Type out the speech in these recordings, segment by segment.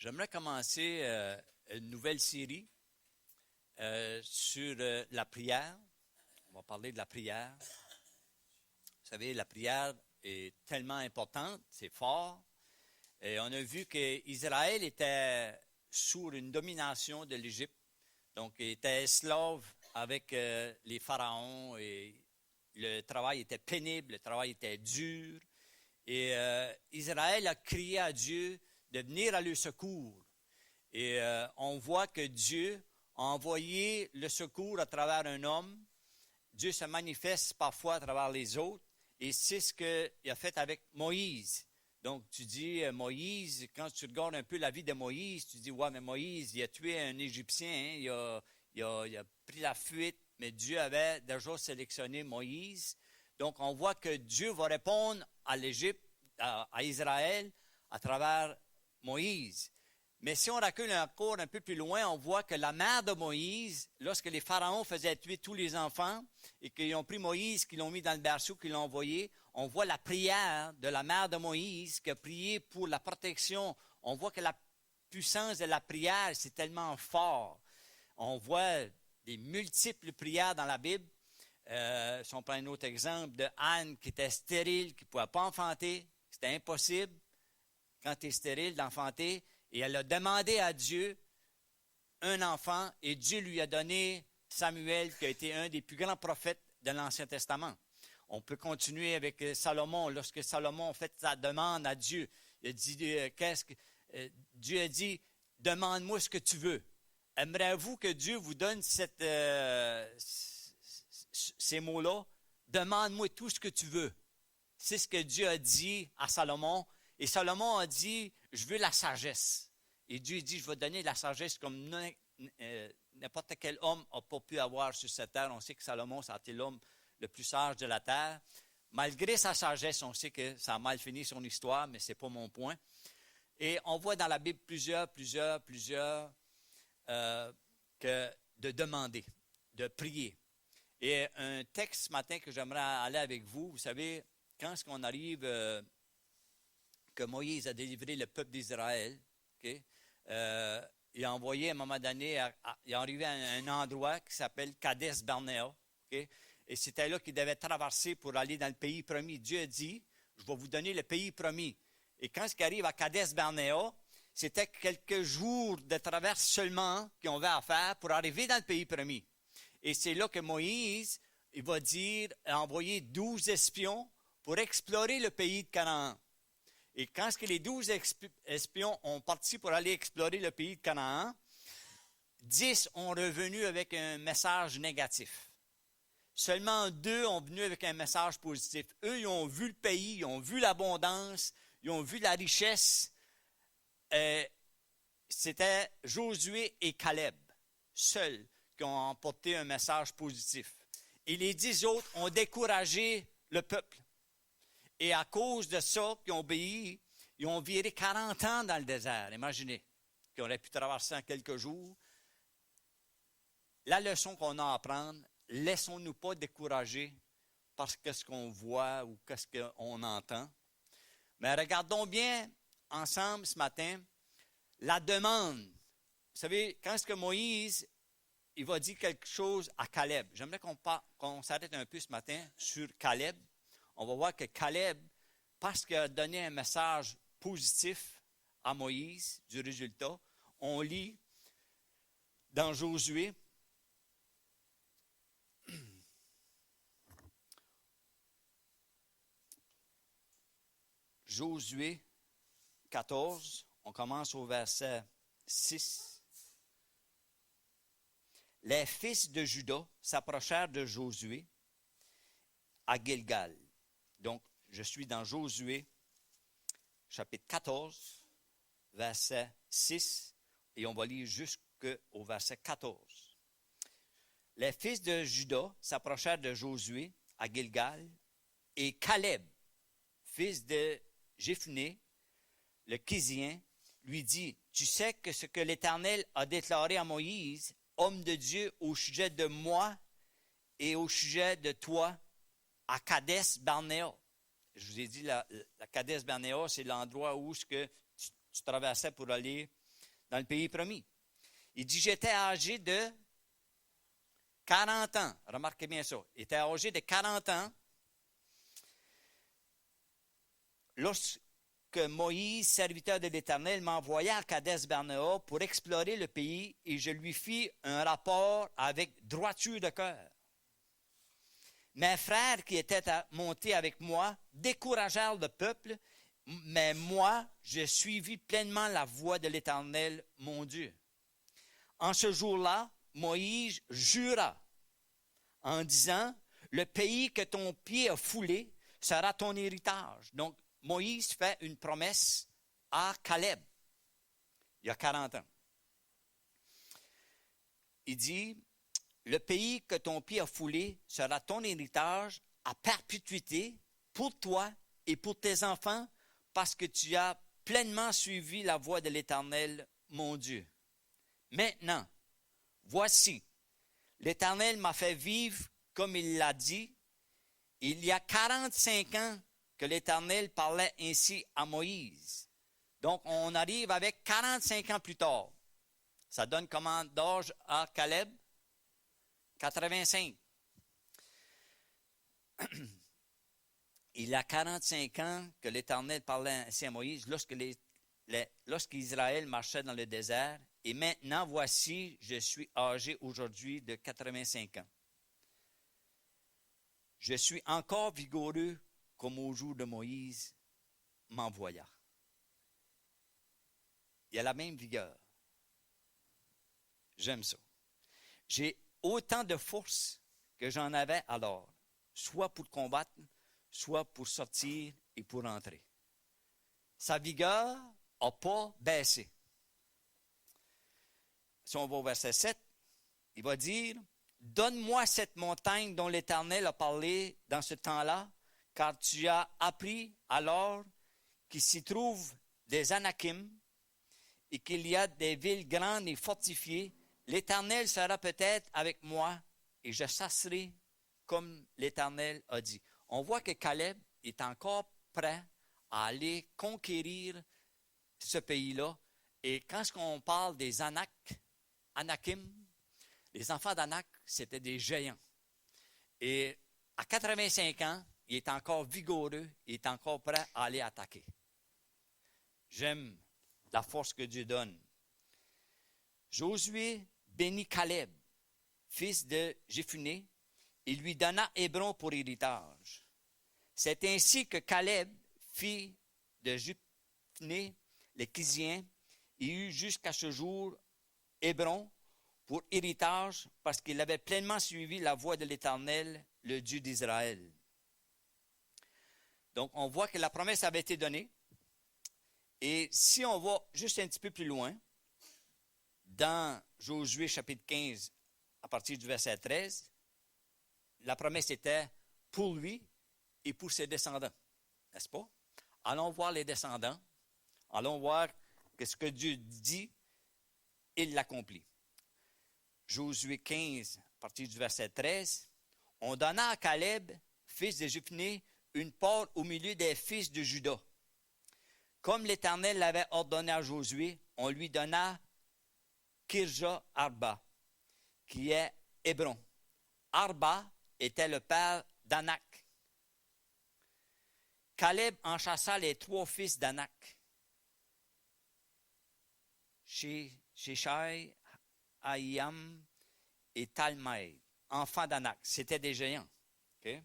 J'aimerais commencer une nouvelle série sur la prière. On va parler de la prière. Vous savez, la prière est tellement importante, c'est fort. Et on a vu qu'Israël était sous une domination de l'Égypte. Donc, il était esclave avec les pharaons et le travail était pénible, le travail était dur. Et Israël a crié à Dieu de venir à leur secours. Et on voit que Dieu a envoyé le secours à travers un homme. Dieu se manifeste parfois à travers les autres. Et c'est ce qu'il a fait avec Moïse. Donc, tu dis, Moïse, quand tu regardes un peu la vie de Moïse, tu dis, ouais, mais Moïse, il a tué un Égyptien, hein, il a pris la fuite, mais Dieu avait déjà sélectionné Moïse. Donc, on voit que Dieu va répondre à l'Égypte, à Israël, à travers Moïse. Mais si on recule encore un peu plus loin, on voit que la mère de Moïse, lorsque les pharaons faisaient tuer tous les enfants et qu'ils ont pris Moïse, qu'ils l'ont mis dans le berceau, qu'ils l'ont envoyé, on voit la prière de la mère de Moïse qui a prié pour la protection. On voit que la puissance de la prière, c'est tellement fort. On voit des multiples prières dans la Bible. Si on prend un autre exemple de Anne qui était stérile, qui ne pouvait pas enfanter, c'était impossible quand tu es stérile d'enfanter. Et elle a demandé à Dieu un enfant et Dieu lui a donné Samuel qui a été un des plus grands prophètes de l'Ancien Testament. On peut continuer avec Salomon. Lorsque Salomon a fait sa demande à Dieu, il a dit, Dieu a dit, demande-moi ce que tu veux. Aimeriez-vous que Dieu vous donne ces mots-là? Demande-moi tout ce que tu veux. C'est ce que Dieu a dit à Salomon. Et Salomon a dit, je veux la sagesse. Et Dieu dit, je vais donner la sagesse comme n'importe quel homme n'a pas pu avoir sur cette terre. On sait que Salomon, ça a été l'homme le plus sage de la terre. Malgré sa sagesse, on sait que ça a mal fini son histoire, mais ce n'est pas mon point. Et on voit dans la Bible plusieurs que de demander, de prier. Et un texte ce matin que j'aimerais aller avec vous, vous savez, quand est-ce qu'on arrive... que Moïse a délivré le peuple d'Israël, okay? Il a envoyé à un moment donné, il est arrivé à un endroit qui s'appelle Kadesh Barnéa, okay? Et c'était là qu'il devait traverser pour aller dans le pays promis. Dieu a dit, je vais vous donner le pays promis. Et quand il arrive à Kadesh Barnéa, c'était quelques jours de traverse seulement qu'ils avaient à faire pour arriver dans le pays promis. Et c'est là que Moïse, il va dire, a envoyé 12 espions pour explorer le pays de Canaan. Et quand les 12 espions ont parti pour aller explorer le pays de Canaan, 10 ont revenu avec un message négatif. Seulement 2 ont venu avec un message positif. Eux, ils ont vu le pays, ils ont vu l'abondance, ils ont vu la richesse. C'était Josué et Caleb, seuls, qui ont emporté un message positif. Et les 10 autres ont découragé le peuple. Et à cause de ça, qu'ils ont obéi, ils ont viré 40 ans dans le désert. Imaginez, qu'ils auraient pu traverser en quelques jours. La leçon qu'on a à apprendre, laissons-nous pas décourager parce que ce qu'on voit ou ce qu'on entend. Mais regardons bien ensemble ce matin la demande. Vous savez, quand est-ce que Moïse, il va dire quelque chose à Caleb? J'aimerais qu'on s'arrête un peu ce matin sur Caleb. On va voir que Caleb, parce qu'il a donné un message positif à Moïse du résultat, on lit dans Josué, Josué 14, on commence au verset 6. Les fils de Juda s'approchèrent de Josué à Gilgal. Donc, je suis dans Josué, chapitre 14, verset 6, et on va lire jusqu'au verset 14. Les fils de Juda s'approchèrent de Josué à Gilgal, et Caleb, fils de Jephné, le Kézien, lui dit, « Tu sais que ce que l'Éternel a déclaré à Moïse, homme de Dieu, au sujet de moi et au sujet de toi, à Kadesh Barnéa. » Je vous ai dit, la Kadesh Barnéa, c'est l'endroit où tu traversais pour aller dans le pays promis. Il dit, j'étais âgé de 40 ans. Remarquez bien ça. Il était âgé de 40 ans lorsque Moïse, serviteur de l'Éternel, m'envoya à Kadesh-Barnéa pour explorer le pays et je lui fis un rapport avec droiture de cœur. Mes frères qui étaient montés avec moi découragèrent le peuple, mais moi, je suivis pleinement la voie de l'Éternel, mon Dieu. En ce jour-là, Moïse jura en disant, le pays que ton pied a foulé sera ton héritage. Donc, Moïse fait une promesse à Caleb, il y a 40 ans. Il dit, le pays que ton pied a foulé sera ton héritage à perpétuité pour toi et pour tes enfants, parce que tu as pleinement suivi la voie de l'Éternel, mon Dieu. Maintenant, voici, l'Éternel m'a fait vivre comme il l'a dit. Il y a 45 ans que l'Éternel parlait ainsi à Moïse. Donc, on arrive avec 45 ans plus tard. Ça donne combien d'âge à Caleb? 85. Il y a 45 ans que l'Éternel parlait ainsi à Moïse lorsqu'Israël marchait dans le désert. Et maintenant, voici, je suis âgé aujourd'hui de 85 ans. Je suis encore vigoureux comme au jour de Moïse m'envoya. Il y a la même vigueur. J'aime ça. J'ai autant de force que j'en avais alors, soit pour combattre, soit pour sortir et pour entrer. Sa vigueur n'a pas baissé. Si on va au verset 7, il va dire, « Donne-moi cette montagne dont l'Éternel a parlé dans ce temps-là, car tu as appris alors qu'il s'y trouve des Anakim et qu'il y a des villes grandes et fortifiées. L'Éternel sera peut-être avec moi et je chasserai comme l'Éternel a dit. » On voit que Caleb est encore prêt à aller conquérir ce pays-là. Et quand on parle des Anakim, les enfants d'Anak, c'était des géants. Et à 85 ans, il est encore vigoureux, il est encore prêt à aller attaquer. J'aime la force que Dieu donne. Josué bénit Caleb, fils de Jephunnée, et lui donna Hébron pour héritage. C'est ainsi que Caleb, fils de Jephunnée, les Kéziens, et eut jusqu'à ce jour Hébron pour héritage parce qu'il avait pleinement suivi la voie de l'Éternel, le Dieu d'Israël. Donc, on voit que la promesse avait été donnée. Et si on va juste un petit peu plus loin, dans Josué chapitre 15, à partir du verset 13, la promesse était pour lui et pour ses descendants, n'est-ce pas? Allons voir les descendants, allons voir que ce que Dieu dit, il l'accomplit. Josué 15, à partir du verset 13, on donna à Caleb, fils de Jephunnée, une part au milieu des fils de Juda. Comme l'Éternel l'avait ordonné à Josué, on lui donna Kirja Arba, qui est Hébron. Arba était le père d'Anak. Caleb en chassa les 3 fils d'Anak, Sheshai, Ahiam et Talmaï, enfants d'Anak. C'était des géants. Okay?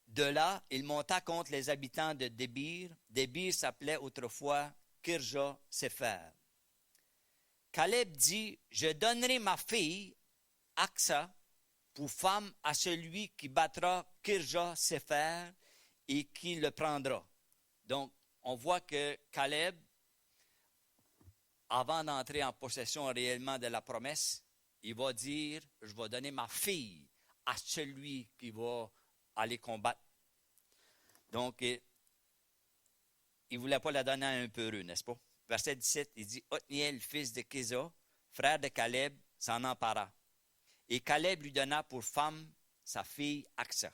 De là, il monta contre les habitants de Débir. Débir s'appelait autrefois Kirja Sepher. Caleb dit, « Je donnerai ma fille, Aksa, pour femme à celui qui battra Kirja Sepher et qui le prendra. » Donc, on voit que Caleb, avant d'entrer en possession réellement de la promesse, il va dire, « Je vais donner ma fille à celui qui va aller combattre. » Donc, il ne voulait pas la donner à un peureux, n'est-ce pas? Verset 17, il dit, « Othniel, fils de Kéza, frère de Caleb, s'en empara. Et Caleb lui donna pour femme sa fille Aksa.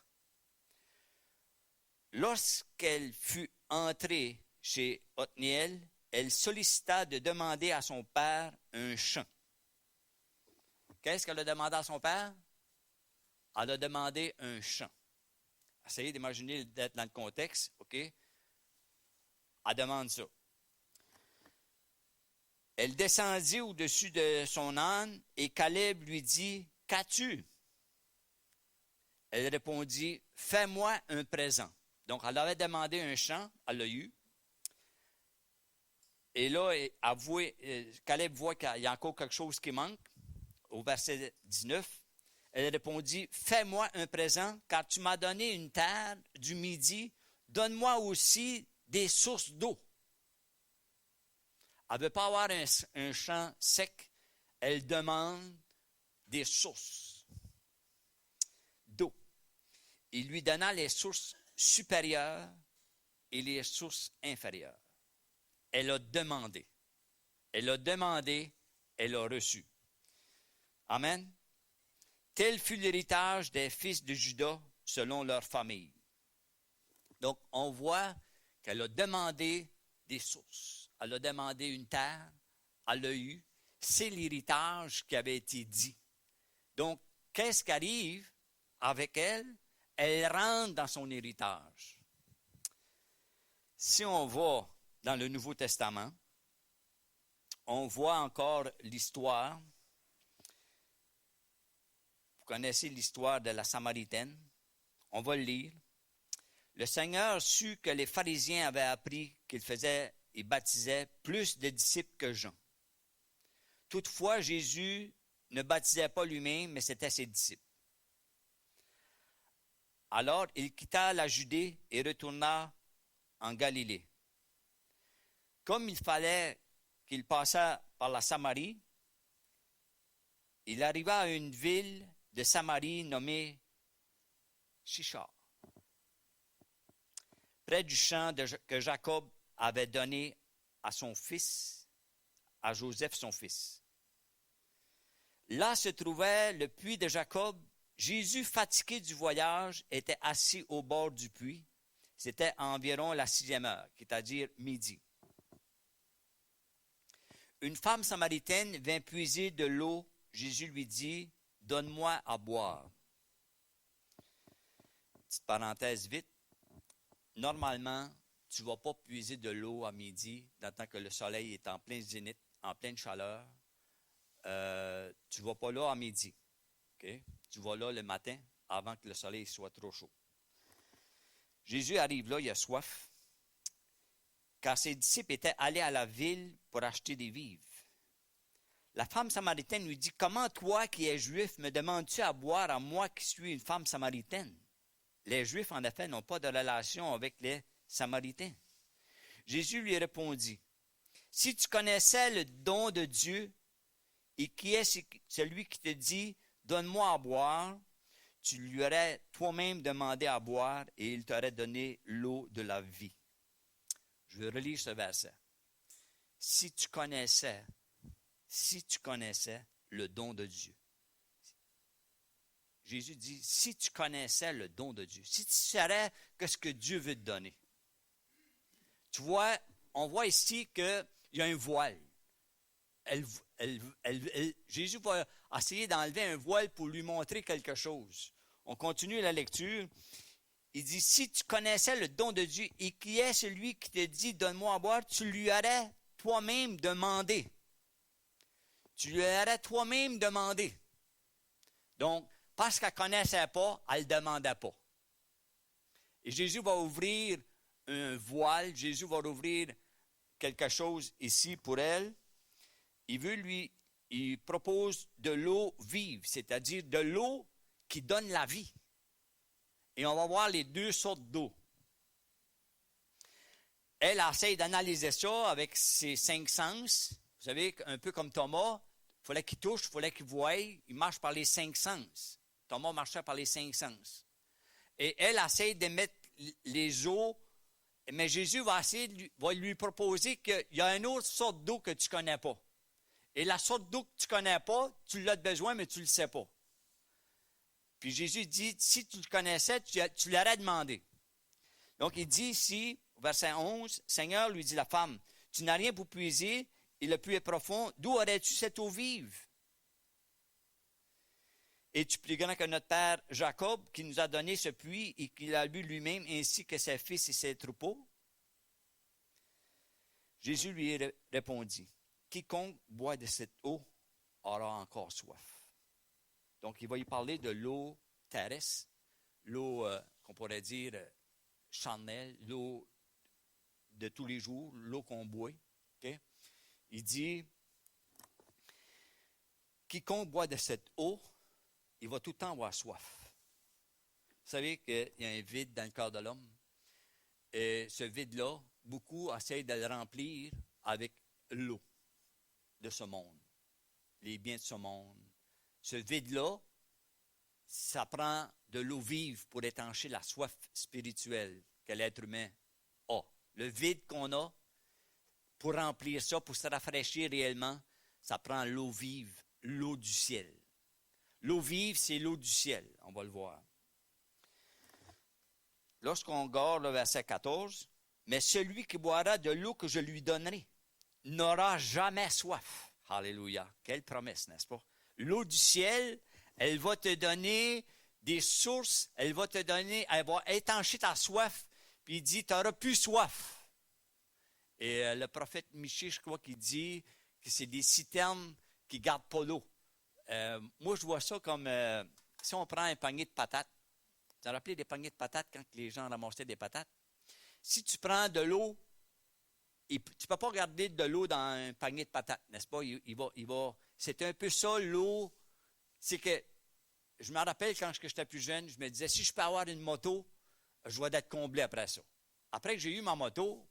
Lorsqu'elle fut entrée chez Othniel, elle sollicita de demander à son père un champ. Qu'est-ce qu'elle a demandé à son père? Elle a demandé un champ. Essayez d'imaginer d'être dans le contexte, OK? Elle demande ça. Elle descendit au-dessus de son âne et Caleb lui dit, « Qu'as-tu? » Elle répondit, « Fais-moi un présent. » Donc, elle avait demandé un champ, elle l'a eu. Et là, Caleb voit qu'il y a encore quelque chose qui manque. Au verset 19, elle répondit, « Fais-moi un présent, car tu m'as donné une terre du Midi. Donne-moi aussi des sources d'eau. » Elle ne veut pas avoir un champ sec. Elle demande des sources d'eau. Il lui donna les sources supérieures et les sources inférieures. Elle a demandé. Elle a demandé, elle a reçu. Amen. Tel fut l'héritage des fils de Juda selon leur famille. Donc, on voit qu'elle a demandé des sources. Elle a demandé une terre, elle l'a eu. C'est l'héritage qui avait été dit. Donc, qu'est-ce qui arrive avec elle? Elle rentre dans son héritage. Si on va dans le Nouveau Testament, on voit encore l'histoire. Vous connaissez l'histoire de la Samaritaine. On va le lire. Le Seigneur sut que les pharisiens avaient appris qu'il faisait et baptisait plus de disciples que Jean. Toutefois, Jésus ne baptisait pas lui-même, mais c'était ses disciples. Alors, il quitta la Judée et retourna en Galilée. Comme il fallait qu'il passât par la Samarie, il arriva à une ville de Samarie nommée Sychar, près du champ que Jacob avait donné à son fils, à Joseph son fils. Là se trouvait le puits de Jacob. Jésus, fatigué du voyage, était assis au bord du puits. C'était environ la 6e heure, c'est-à-dire midi. Une femme samaritaine vint puiser de l'eau. Jésus lui dit, « Donne-moi à boire. » Petite parenthèse vite. Normalement, tu ne vas pas puiser de l'eau à midi, dans le temps que le soleil est en plein zénith, en pleine chaleur. Tu ne vas pas là à midi. Okay? Tu vas là le matin, avant que le soleil soit trop chaud. Jésus arrive là, il a soif, car ses disciples étaient allés à la ville pour acheter des vivres. La femme samaritaine lui dit, « Comment toi qui es juif me demandes-tu à boire à moi qui suis une femme samaritaine? » Les Juifs, en effet, n'ont pas de relation avec les Samaritains. Jésus lui répondit, « Si tu connaissais le don de Dieu et qui est celui qui te dit, « Donne-moi à boire », tu lui aurais toi-même demandé à boire et il t'aurait donné l'eau de la vie. » Je vais relire ce verset. Si tu connaissais le don de Dieu. Jésus dit, si tu connaissais le don de Dieu, si tu savais ce que Dieu veut te donner. Tu vois, on voit ici qu'il y a un voile. Jésus va essayer d'enlever un voile pour lui montrer quelque chose. On continue la lecture. Il dit, si tu connaissais le don de Dieu et qui est celui qui te dit, donne-moi à boire, tu lui aurais toi-même demandé. Tu lui aurais toi-même demandé. Donc, parce qu'elle ne connaissait pas, elle ne demandait pas. Et Jésus va ouvrir un voile, Jésus va ouvrir quelque chose ici pour elle. Il propose de l'eau vive, c'est-à-dire de l'eau qui donne la vie. Et on va voir les deux sortes d'eau. Elle essaie d'analyser ça avec ses 5 sens. Vous savez, un peu comme Thomas, il fallait qu'il touche, il fallait qu'il voie, il marche par les 5 sens. Thomas marchait par les 5 sens. Et elle essaie de mettre les eaux, mais Jésus va lui proposer qu'il y a une autre sorte d'eau que tu ne connais pas. Et la sorte d'eau que tu ne connais pas, tu l'as besoin, mais tu ne le sais pas. Puis Jésus dit, si tu le connaissais, tu l'aurais demandé. Donc il dit ici, verset 11, Seigneur, lui dit la femme, Tu n'as rien pour puiser, et le puits est profond. D'où aurais-tu cette eau vive? Es-tu plus grand que notre père Jacob, qui nous a donné ce puits et qui l'a bu lui-même, ainsi que ses fils et ses troupeaux? Jésus lui répondit, quiconque boit de cette eau aura encore soif. Donc, il va y parler de l'eau terrestre, l'eau qu'on pourrait dire charnelle, l'eau de tous les jours, l'eau qu'on boit. Okay? Il dit, quiconque boit de cette eau, il va tout le temps avoir soif. Vous savez qu'il y a un vide dans le cœur de l'homme. Et ce vide-là, beaucoup essayent de le remplir avec l'eau de ce monde, les biens de ce monde. Ce vide-là, ça prend de l'eau vive pour étancher la soif spirituelle que l'être humain a. Le vide qu'on a, pour remplir ça, pour se rafraîchir réellement, ça prend l'eau vive, l'eau du ciel. L'eau vive, c'est l'eau du ciel, on va le voir. Lorsqu'on regarde le verset 14, « Mais celui qui boira de l'eau que je lui donnerai n'aura jamais soif. » Alléluia. Quelle promesse, n'est-ce pas? L'eau du ciel, elle va te donner des sources, elle va étancher ta soif, puis il dit, tu n'auras plus soif. Et le prophète Michée, je crois qu'il dit que c'est des citernes qui ne gardent pas l'eau. Moi, je vois ça comme si on prend un panier de patates. Vous vous rappelez des paniers de patates quand les gens ramassaient des patates? Si tu prends de l'eau, tu ne peux pas garder de l'eau dans un panier de patates, n'est-ce pas? C'est un peu ça, l'eau. C'est que, je me rappelle quand j'étais plus jeune, je me disais, si je peux avoir une moto, je vais être comblé après ça. Après que j'ai eu ma moto,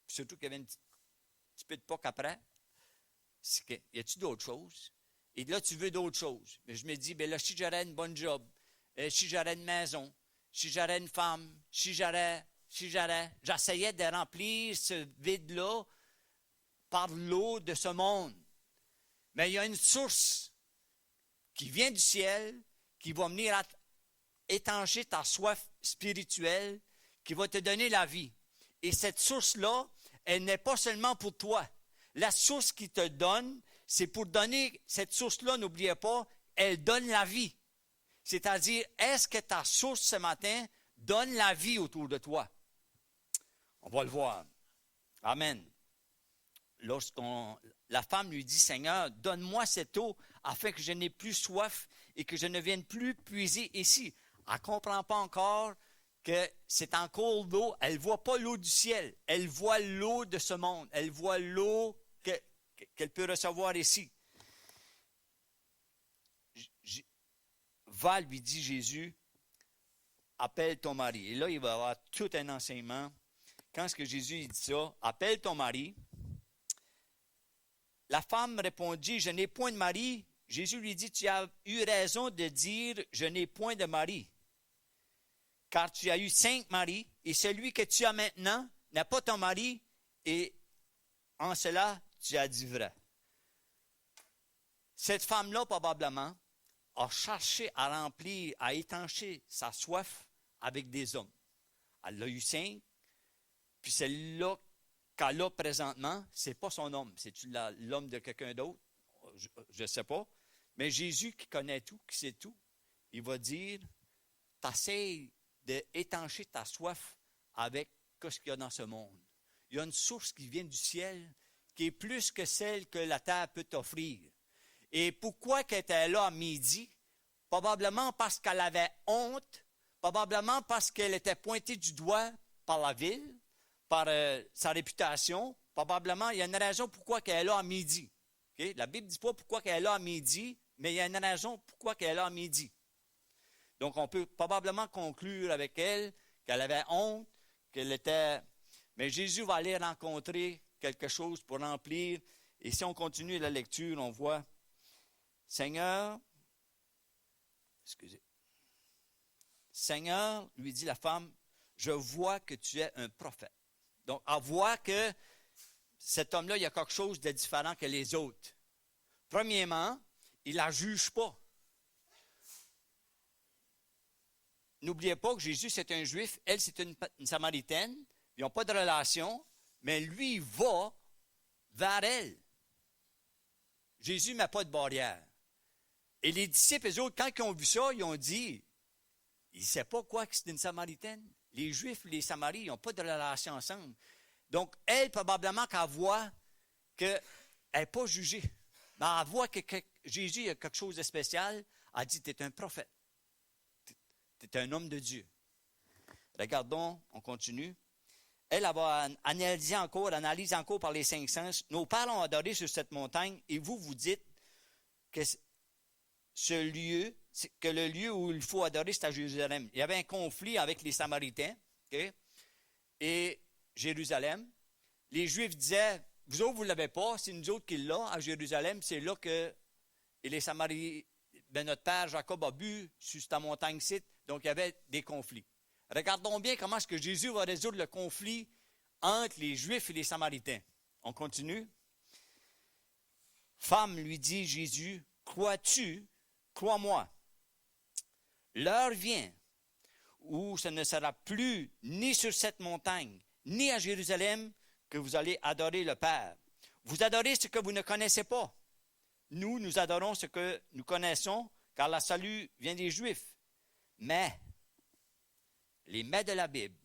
surtout qu'il y avait un petit peu de poc après, c'est que, y a-t-il d'autres choses? Et là, tu veux d'autres choses. Mais je me dis, bien là, si j'aurais une bonne job, si j'aurais une maison, si j'aurais une femme, si j'aurais, j'essayais de remplir ce vide-là par l'eau de ce monde. Mais il y a une source qui vient du ciel, qui va venir étancher ta soif spirituelle, qui va te donner la vie. Et cette source-là, elle n'est pas seulement pour toi. La source qui te donne, c'est pour donner cette source-là, n'oubliez pas, elle donne la vie. C'est-à-dire, est-ce que ta source ce matin donne la vie autour de toi? On va le voir. Amen. La femme lui dit, Seigneur, donne-moi cette eau afin que je n'ai plus soif et que je ne vienne plus puiser ici. Elle ne comprend pas encore que c'est encore l'eau. Elle ne voit pas l'eau du ciel. Elle voit l'eau de ce monde. Elle voit l'eau qu'elle peut recevoir ici. Va, lui dit Jésus, appelle ton mari. Et là, il va y avoir tout un enseignement. Quand est-ce que Jésus dit ça? Appelle ton mari. La femme répondit, je n'ai point de mari. Jésus lui dit, tu as eu raison de dire, je n'ai point de mari. Car tu as eu 5 maris, et celui que tu as maintenant n'est pas ton mari, et en cela, tu as dit vrai. Cette femme-là, probablement, a cherché à remplir, à étancher sa soif avec des hommes. Elle a eu 5, puis celle-là qu'elle a présentement, ce n'est pas son homme. C'est-tu l'homme de quelqu'un d'autre? Je ne sais pas. Mais Jésus, qui connaît tout, qui sait tout, il va dire, t'essayes d'étancher ta soif avec ce qu'il y a dans ce monde. Il y a une source qui vient du ciel, qui est plus que celle que la terre peut t'offrir. Et pourquoi qu'elle était là à midi? Probablement parce qu'elle avait honte, probablement parce qu'elle était pointée du doigt par la ville, par sa réputation. Probablement, il y a une raison pourquoi qu'elle est là à midi. Okay? La Bible ne dit pas pourquoi qu'elle est là à midi, mais il y a une raison pourquoi qu'elle est là à midi. Donc, on peut probablement conclure avec elle qu'elle avait honte, qu'elle était... Mais Jésus va aller rencontrer quelque chose pour remplir. Et si on continue la lecture, on voit, Seigneur, lui dit la femme, je vois que tu es un prophète. Donc, elle voit que cet homme-là, il y a quelque chose de différent que les autres. Premièrement, il ne la juge pas. N'oubliez pas que Jésus, c'est un Juif, elle, c'est une Samaritaine. Ils n'ont pas de relation, mais lui, il va vers elle. Jésus ne met pas de barrière. Et les disciples, eux autres, quand ils ont vu ça, ils ont dit, ils ne savaient pas quoi que c'était une Samaritaine. Les Juifs et les Samaris, ils n'ont pas de relation ensemble. Donc, elle, probablement qu'elle voit qu'elle n'est pas jugée. Mais elle voit que Jésus a quelque chose de spécial. Elle dit, tu es un prophète. Tu es un homme de Dieu. Regardons, on continue. Elle va analyser encore par les 5 sens. Nos pères l'ont adoré sur cette montagne et vous dites que le lieu où il faut adorer, c'est à Jérusalem. Il y avait un conflit avec les Samaritains, okay, et Jérusalem. Les Juifs disaient, vous autres, vous ne l'avez pas, c'est nous autres qui l'avons à Jérusalem, c'est là que et les Samaritains, notre père Jacob a bu sur cette montagne-ci, donc il y avait des conflits. Regardons bien comment est-ce que Jésus va résoudre le conflit entre les Juifs et les Samaritains. On continue. Femme, lui dit Jésus, crois-tu, crois-moi. L'heure vient où ce ne sera plus ni sur cette montagne, ni à Jérusalem que vous allez adorer le Père. Vous adorez ce que vous ne connaissez pas. Nous adorons ce que nous connaissons, car le salut vient des Juifs. Mais les maîtres de la Bible,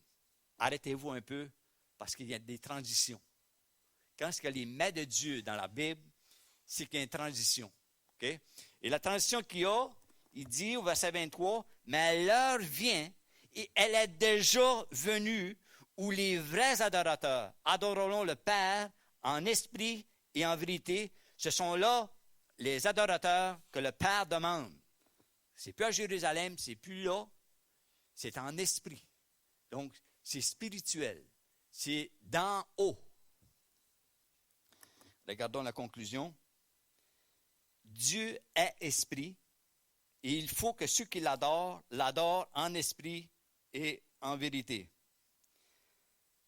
arrêtez-vous un peu, parce qu'il y a des transitions. Quand est-ce que les maîtres de Dieu dans la Bible, c'est qu'il y a une transition. Okay? Et la transition qu'il y a, il dit au verset 23, « Mais l'heure vient, et elle est déjà venue, où les vrais adorateurs adoreront le Père en esprit et en vérité. Ce sont là les adorateurs que le Père demande. » C'est plus à Jérusalem, c'est plus là. C'est en esprit. Donc, c'est spirituel. C'est d'en haut. Regardons la conclusion. Dieu est esprit et il faut que ceux qui l'adorent en esprit et en vérité.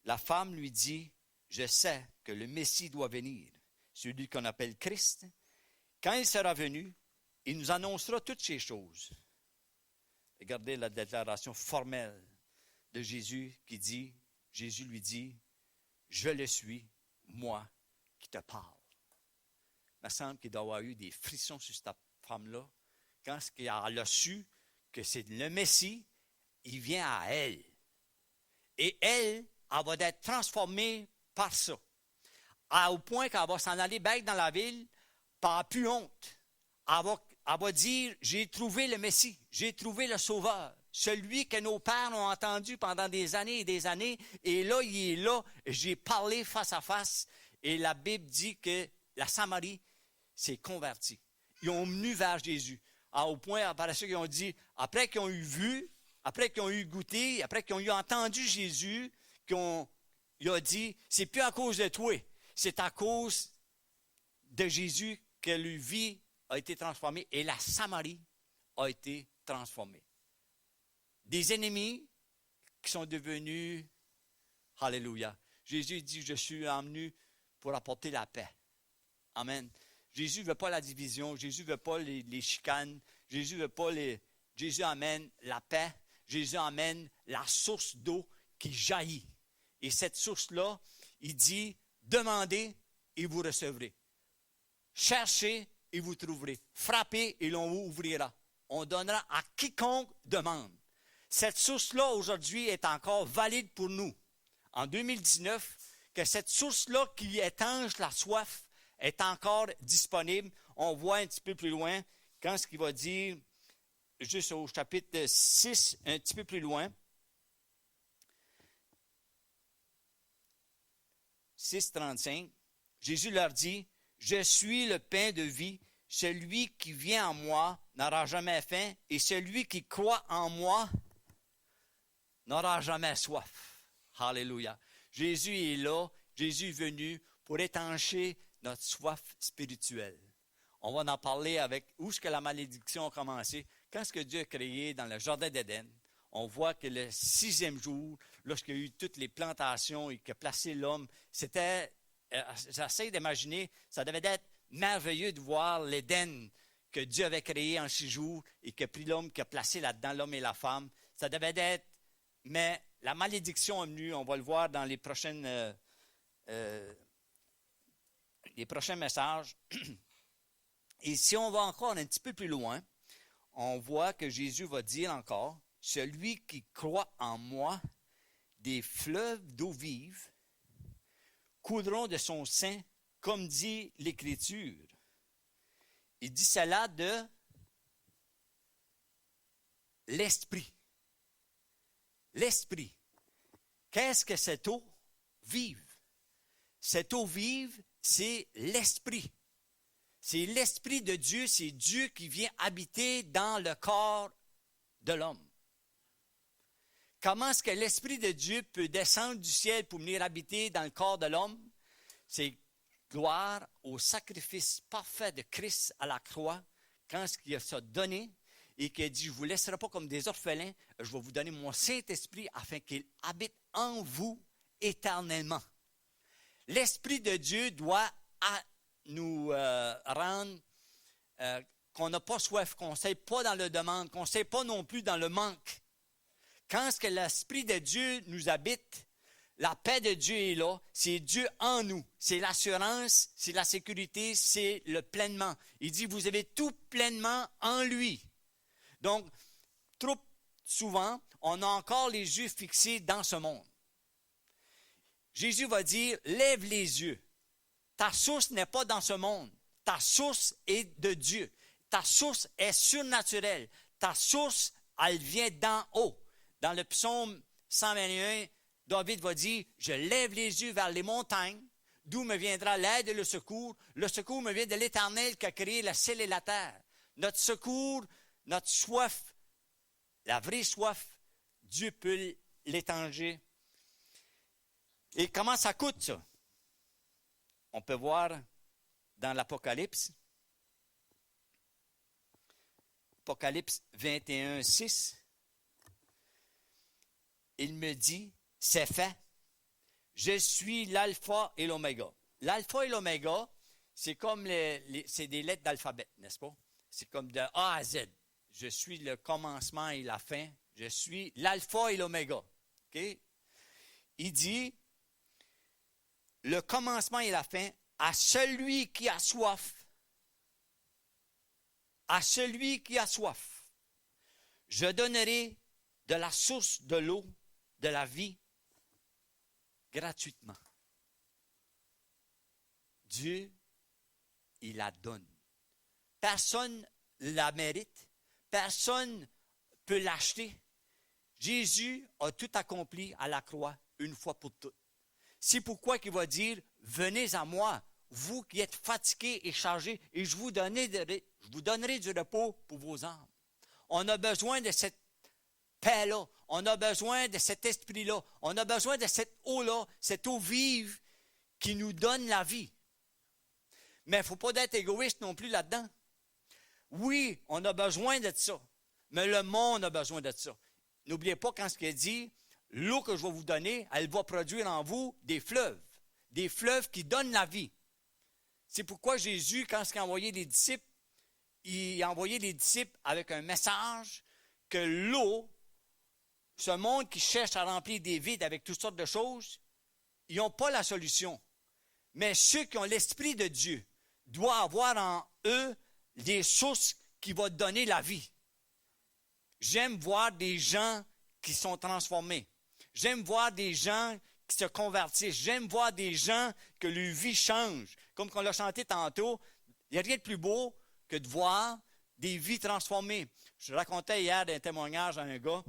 La femme lui dit, je sais que le Messie doit venir, celui qu'on appelle Christ. Quand il sera venu, il nous annoncera toutes ces choses. Regardez la déclaration formelle de Jésus qui dit, Jésus lui dit, je le suis, moi qui te parle. Il me semble qu'il doit y avoir eu des frissons sur cette femme-là quand elle a su que c'est le Messie, il vient à elle. Et elle va être transformée par ça. Au point qu'elle va s'en aller back dans la ville, par plus honte. Elle va dire, j'ai trouvé le Messie, j'ai trouvé le Sauveur, celui que nos pères ont entendu pendant des années et des années, et là, il est là, j'ai parlé face à face, et la Bible dit que la Samarie s'est convertie. Ils ont venu vers Jésus, au point, après ça, ils ont dit, après qu'ils ont eu vu, après qu'ils ont eu goûté, après qu'ils ont eu entendu Jésus, il a dit, c'est plus à cause de toi, c'est à cause de Jésus que leur vie a été transformée et la Samarie a été transformée. Des ennemis qui sont devenus, alléluia. Jésus dit, je suis venu pour apporter la paix. Amen. Jésus ne veut pas la division, Jésus ne veut pas les chicanes, Jésus amène la paix, Jésus amène la source d'eau qui jaillit. Et cette source-là, il dit, demandez et vous recevrez. Cherchez et vous trouverez. Frappez et l'on vous ouvrira. On donnera à quiconque demande. Cette source-là, aujourd'hui, est encore valide pour nous. En 2019, que cette source-là qui étanche la soif est encore disponible. On voit un petit peu plus loin, quand ce qu'il va dire, juste au chapitre 6, un petit peu plus loin, 6,35, Jésus leur dit, « Je suis le pain de vie. Celui qui vient en moi n'aura jamais faim, et celui qui croit en moi n'aura jamais soif. » Alléluia. Jésus est là. Jésus est venu pour étancher notre soif spirituelle. On va en parler avec où est-ce que la malédiction a commencé. Quand est-ce que Dieu a créé dans le jardin d'Éden? On voit que le 6e jour, lorsqu'il y a eu toutes les plantations et qu'il a placé l'homme, c'était, j'essaie d'imaginer, ça devait être merveilleux de voir l'Éden que Dieu avait créé en 6 jours et qu'il a pris l'homme, qu'il a placé là-dedans, l'homme et la femme. Ça devait être, mais la malédiction est venue, on va le voir dans les prochaines les prochains messages. Et si on va encore un petit peu plus loin, on voit que Jésus va dire encore, « Celui qui croit en moi, des fleuves d'eau vive couleront de son sein, comme dit l'Écriture. » Il dit cela de l'Esprit. L'Esprit. Qu'est-ce que cette eau vive? Cette eau vive, c'est l'Esprit. C'est l'Esprit de Dieu, c'est Dieu qui vient habiter dans le corps de l'homme. Comment est-ce que l'Esprit de Dieu peut descendre du ciel pour venir habiter dans le corps de l'homme? C'est gloire au sacrifice parfait de Christ à la croix, quand il a ça donné et qu'il a dit, je ne vous laisserai pas comme des orphelins, je vais vous donner mon Saint-Esprit afin qu'il habite en vous éternellement. L'Esprit de Dieu doit nous rendre qu'on n'a pas soif, qu'on ne s'aille pas dans le demande, qu'on ne s'aille pas non plus dans le manque. Quand est-ce que l'Esprit de Dieu nous habite, la paix de Dieu est là, c'est Dieu en nous, c'est l'assurance, c'est la sécurité, c'est le pleinement. Il dit, vous avez tout pleinement en lui. Donc, trop souvent, on a encore les yeux fixés dans ce monde. Jésus va dire, lève les yeux. Ta source n'est pas dans ce monde. Ta source est de Dieu. Ta source est surnaturelle. Ta source, elle vient d'en haut. Dans le psaume 121, David va dire, je lève les yeux vers les montagnes, d'où me viendra l'aide et le secours. Le secours me vient de l'Éternel qui a créé le ciel et la terre. Notre secours, notre soif, la vraie soif, Dieu peut l'étanger. Et comment ça coûte, ça? On peut voir dans l'Apocalypse. Apocalypse 21, 6. Il me dit, c'est fait. Je suis l'alpha et l'oméga. L'alpha et l'oméga, c'est comme c'est des lettres d'alphabet, n'est-ce pas? C'est comme de A à Z. Je suis le commencement et la fin. Je suis l'alpha et l'oméga. Okay? Il dit, le commencement et la fin, à celui qui a soif. À celui qui a soif. Je donnerai de la source de l'eau de la vie gratuitement. Dieu, il la donne. Personne ne la mérite. Personne ne peut l'acheter. Jésus a tout accompli à la croix une fois pour toutes. C'est pourquoi il va dire, venez à moi, vous qui êtes fatigués et chargés, et je vous donnerai du repos pour vos âmes. On a besoin de cette paix-là. On a besoin de cet esprit-là. On a besoin de cette eau-là, cette eau vive qui nous donne la vie. Mais il ne faut pas être égoïste non plus là-dedans. Oui, on a besoin de ça. Mais le monde a besoin de ça. N'oubliez pas quand ce qu'il dit, l'eau que je vais vous donner, elle va produire en vous des fleuves qui donnent la vie. C'est pourquoi Jésus, quand il a envoyé les disciples, il a envoyé les disciples avec un message que l'eau, ce monde qui cherche à remplir des vides avec toutes sortes de choses, ils n'ont pas la solution. Mais ceux qui ont l'Esprit de Dieu doivent avoir en eux des sources qui vont donner la vie. J'aime voir des gens qui sont transformés. J'aime voir des gens qui se convertissent. J'aime voir des gens que leur vie change. Comme on l'a chanté tantôt, il n'y a rien de plus beau que de voir des vies transformées. Je racontais hier un témoignage à un gars,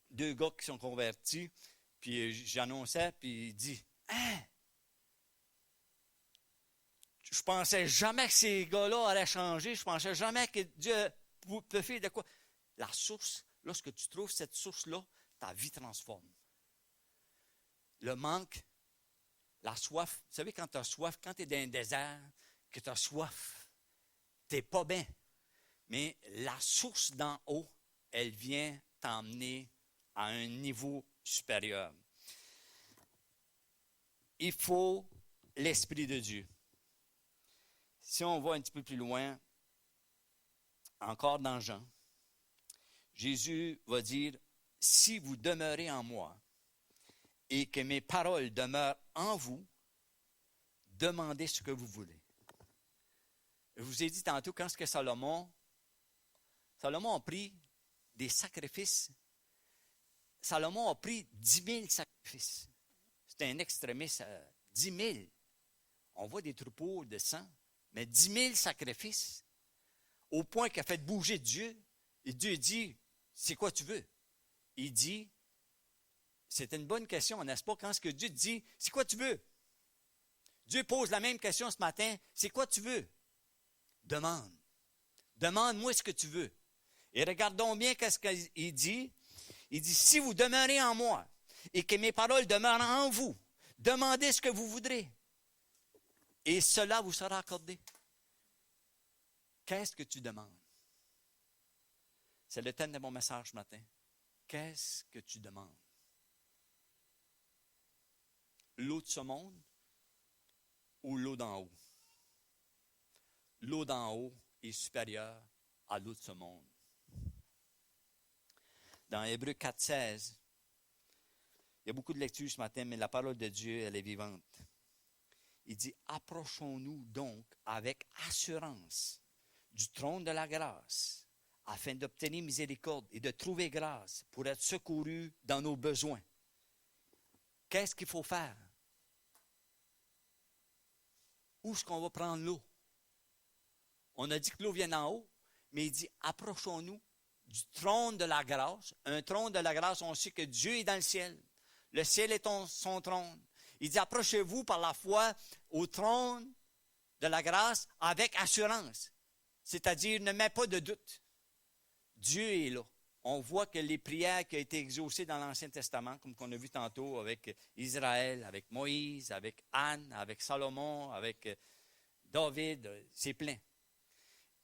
deux gars qui sont convertis, puis j'annonçais, puis il dit, « Hein? Je pensais jamais que ces gars-là allaient changer. Je pensais jamais que Dieu peut faire de quoi. » La source, lorsque tu trouves cette source-là, ta vie transforme. Le manque, la soif. Vous savez, quand tu as soif, quand tu es dans un désert, que tu as soif, tu n'es pas bien. Mais la source d'en haut, elle vient t'emmener à un niveau supérieur. Il faut l'Esprit de Dieu. Si on va un petit peu plus loin, encore dans Jean, Jésus va dire, « Si vous demeurez en moi et que mes paroles demeurent en vous, demandez ce que vous voulez. Je vous ai dit tantôt, quand est-ce que Salomon a pris des sacrifices. Salomon a pris 10 000 sacrifices. C'est un extrémiste. 10 000. On voit des troupeaux de sang, mais 10 000 sacrifices, au point qu'il a fait bouger Dieu. Et Dieu dit, c'est quoi tu veux? Il dit, c'est une bonne question, n'est-ce pas? Quand est-ce que Dieu dit, c'est quoi tu veux? Dieu pose la même question ce matin, c'est quoi tu veux? Demande. Demande-moi ce que tu veux. Et regardons bien qu'est-ce qu'il dit. Il dit, si vous demeurez en moi et que mes paroles demeurent en vous, demandez ce que vous voudrez. Et cela vous sera accordé. Qu'est-ce que tu demandes? C'est le thème de mon message ce matin. Qu'est-ce que tu demandes? L'eau de ce monde ou l'eau d'en haut? L'eau d'en haut est supérieure à l'eau de ce monde. Dans Hébreux 4,16, il y a beaucoup de lectures ce matin, mais la parole de Dieu, elle est vivante. Il dit, approchons-nous donc avec assurance du trône de la grâce, afin d'obtenir miséricorde et de trouver grâce pour être secourus dans nos besoins. Qu'est-ce qu'il faut faire? Où est-ce qu'on va prendre l'eau? On a dit que l'eau vient d'en haut, mais il dit, approchons-nous du trône de la grâce. Un trône de la grâce, on sait que Dieu est dans le ciel. Le ciel est son trône. Il dit, approchez-vous par la foi au trône de la grâce avec assurance. C'est-à-dire, ne mets pas de doute. Dieu est là. On voit que les prières qui ont été exaucées dans l'Ancien Testament, comme on a vu tantôt avec Israël, avec Moïse, avec Anne, avec Salomon, avec David, c'est plein.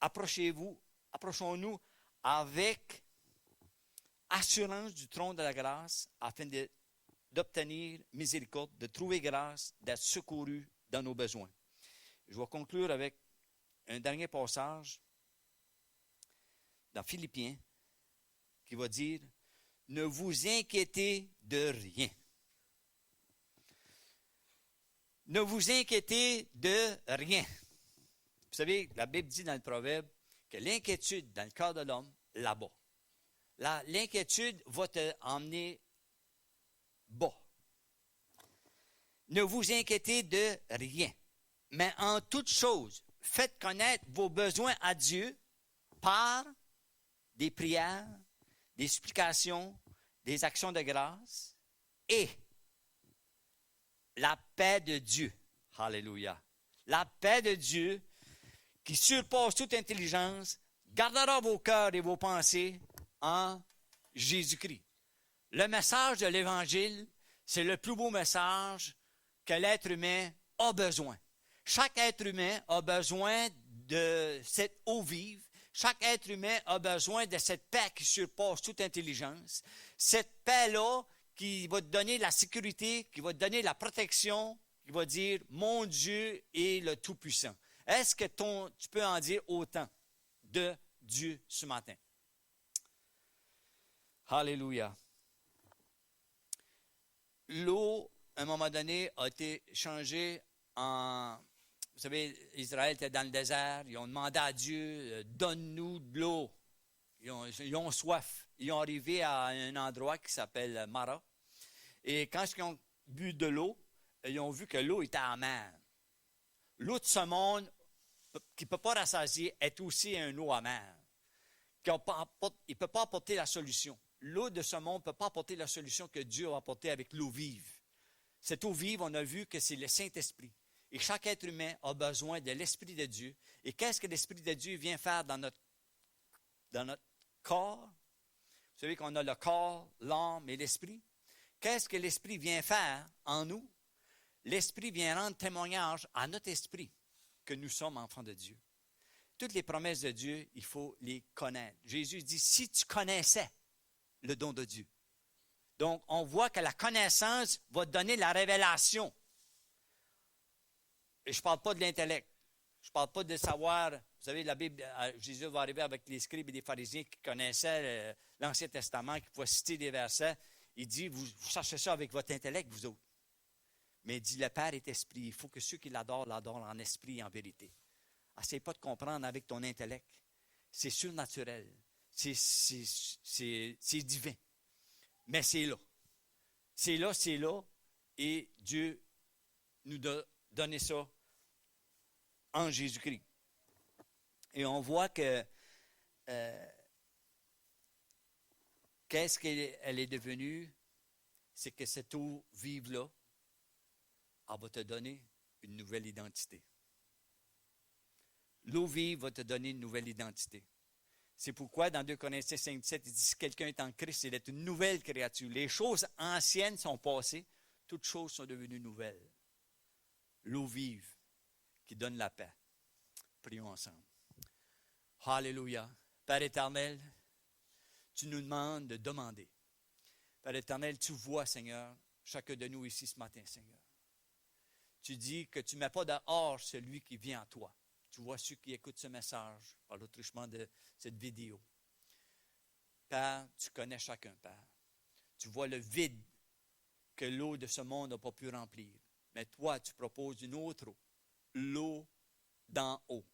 Approchons-nous avec assurance du trône de la grâce afin d'obtenir miséricorde, de trouver grâce, d'être secouru dans nos besoins. Je vais conclure avec un dernier passage dans Philippiens qui va dire « Ne vous inquiétez de rien. » Ne vous inquiétez de rien. Vous savez, la Bible dit dans le Proverbe que l'inquiétude dans le cœur de l'homme, là-bas. L'inquiétude va te emmener bas. Ne vous inquiétez de rien, mais en toute chose, faites connaître vos besoins à Dieu par des prières, des supplications, des actions de grâce et la paix de Dieu. Alléluia. La paix de Dieu qui surpasse toute intelligence, gardera vos cœurs et vos pensées en Jésus-Christ. Le message de l'Évangile, c'est le plus beau message que l'être humain a besoin. Chaque être humain a besoin de cette eau vive. Chaque être humain a besoin de cette paix qui surpasse toute intelligence. Cette paix-là qui va te donner la sécurité, qui va te donner la protection, qui va dire « Mon Dieu est le Tout-Puissant ». Est-ce que tu peux en dire autant de Dieu ce matin? Alléluia. L'eau, à un moment donné, a été changée en... Vous savez, Israël était dans le désert. Ils ont demandé à Dieu, donne-nous de l'eau. Ils ont soif. Ils ont arrivé à un endroit qui s'appelle Mara. Et quand ils ont bu de l'eau, ils ont vu que l'eau était amère. L'eau de ce monde, qui ne peut pas rassasier, est aussi une eau amère. Il ne peut pas apporter la solution. L'eau de ce monde ne peut pas apporter la solution que Dieu a apportée avec l'eau vive. Cette eau vive, on a vu que c'est le Saint-Esprit. Et chaque être humain a besoin de l'Esprit de Dieu. Et qu'est-ce que l'Esprit de Dieu vient faire dans notre corps? Vous savez qu'on a le corps, l'âme et l'Esprit. Qu'est-ce que l'Esprit vient faire en nous? L'Esprit vient rendre témoignage à notre esprit que nous sommes enfants de Dieu. Toutes les promesses de Dieu, il faut les connaître. Jésus dit, si tu connaissais le don de Dieu. Donc, on voit que la connaissance va donner la révélation. Et je ne parle pas de l'intellect. Je ne parle pas de savoir. Vous savez, la Bible, Jésus va arriver avec les scribes et les pharisiens qui connaissaient l'Ancien Testament, qui pouvaient citer des versets. Il dit, vous cherchez ça avec votre intellect, vous autres. Mais il dit, le Père est esprit. Il faut que ceux qui l'adorent en esprit et en vérité. Essaye pas de comprendre avec ton intellect. C'est surnaturel. C'est divin. Mais c'est là. C'est là, c'est là. Et Dieu nous a donné ça en Jésus-Christ. Et on voit que qu'est-ce qu'elle est devenue? C'est que cette eau vive-là, elle va te donner une nouvelle identité. L'eau vive va te donner une nouvelle identité. C'est pourquoi dans 2 Corinthiens 5,17, il dit, si quelqu'un est en Christ, il est une nouvelle créature. Les choses anciennes sont passées, toutes choses sont devenues nouvelles. L'eau vive qui donne la paix. Prions ensemble. Alléluia. Père éternel, tu nous demandes de demander. Père éternel, tu vois, Seigneur, chacun de nous ici ce matin, Seigneur. Tu dis que tu ne mets pas dehors celui qui vient à toi. Tu vois ceux qui écoutent ce message par le truchement de cette vidéo. Père, tu connais chacun, Père. Tu vois le vide que l'eau de ce monde n'a pas pu remplir. Mais toi, tu proposes une autre eau. L'eau d'en haut.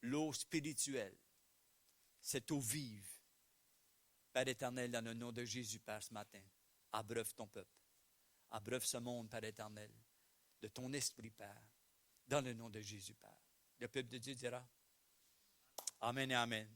L'eau spirituelle. Cette eau vive. Père éternel, dans le nom de Jésus, Père, ce matin, abreuve ton peuple. Abreuve ce monde, Père éternel, de ton esprit, Père, dans le nom de Jésus, Père. Le peuple de Dieu dira Amen et Amen.